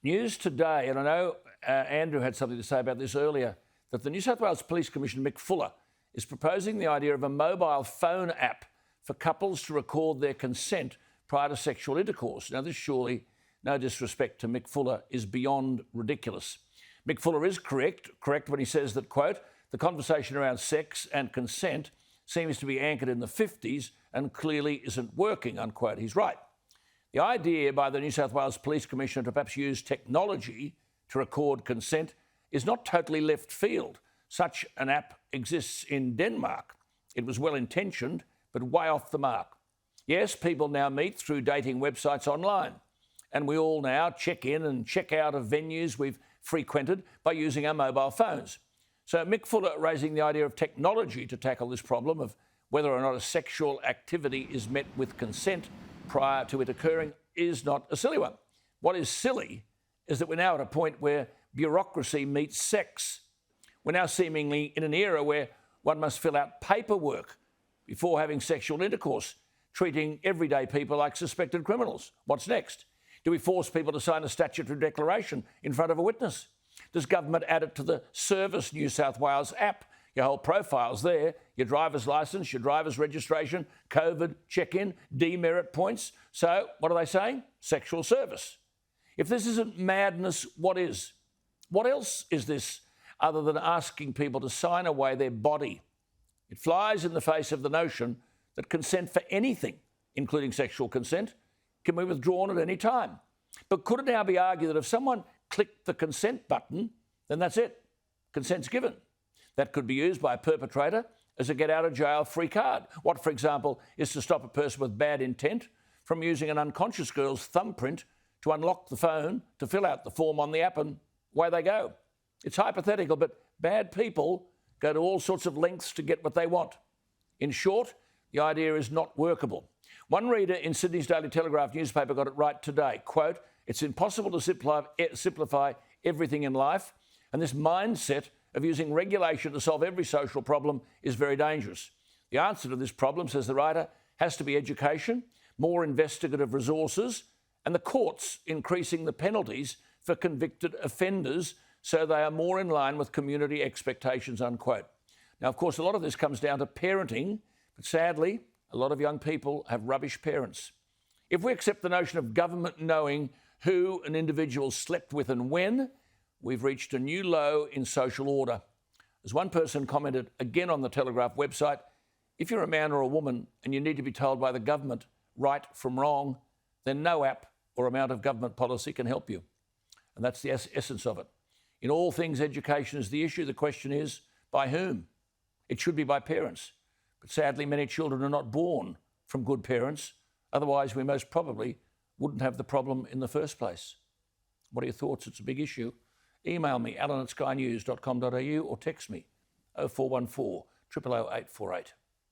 News today, and I know Andrew had something to say about this earlier, that the New South Wales Police Commissioner, Mick Fuller, is proposing the idea of a mobile phone app for couples to record their consent prior to sexual intercourse. Now, this surely, no disrespect to Mick Fuller, is beyond ridiculous. Mick Fuller is correct when he says that, quote, the conversation around sex and consent seems to be anchored in the 50s and clearly isn't working, unquote. He's right. The idea by the New South Wales Police Commissioner to perhaps use technology to record consent is not totally left field. Such an app exists in Denmark. It was well-intentioned, but way off the mark. Yes, people now meet through dating websites online, and we all now check in and check out of venues we've frequented by using our mobile phones. So Mick Fuller raising the idea of technology to tackle this problem of whether or not a sexual activity is met with consent prior to it occurring is not a silly one. What is silly is that we're now at a point where bureaucracy meets sex. We're now seemingly in an era where one must fill out paperwork before having sexual intercourse, treating everyday people like suspected criminals. What's next? Do we force people to sign a statutory declaration in front of a witness? Does government add it to the Service New South Wales app? Your whole profile's there, your driver's licence, your driver's registration, COVID, check-in, demerit points. So what are they saying? Sexual service. If this isn't madness, what is? What else is this other than asking people to sign away their body? It flies in the face of the notion that consent for anything, including sexual consent, can be withdrawn at any time. But could it now be argued that if someone clicked the consent button, then that's it, consent's given? That could be used by a perpetrator as a get-out-of-jail-free card. What, for example, is to stop a person with bad intent from using an unconscious girl's thumbprint to unlock the phone, to fill out the form on the app, and away they go. It's hypothetical, but bad people go to all sorts of lengths to get what they want. In short, the idea is not workable. One reader in Sydney's Daily Telegraph newspaper got it right today. Quote, it's impossible to simplify everything in life, and this mindset of using regulation to solve every social problem is very dangerous. The answer to this problem, says the writer, has to be education, more investigative resources, and the courts increasing the penalties for convicted offenders so they are more in line with community expectations, unquote. Now, of course, a lot of this comes down to parenting, but sadly, a lot of young people have rubbish parents. If we accept the notion of government knowing who an individual slept with and when, we've reached a new low in social order. As one person commented again on the Telegraph website, if you're a man or a woman and you need to be told by the government right from wrong, then no app or amount of government policy can help you. And that's the essence of it. In all things, education is the issue. The question is, by whom? It should be by parents. But sadly, many children are not born from good parents. Otherwise, we most probably wouldn't have the problem in the first place. What are your thoughts? It's a big issue. Email me, alan@skynews.com.au, or text me 0414 000 848.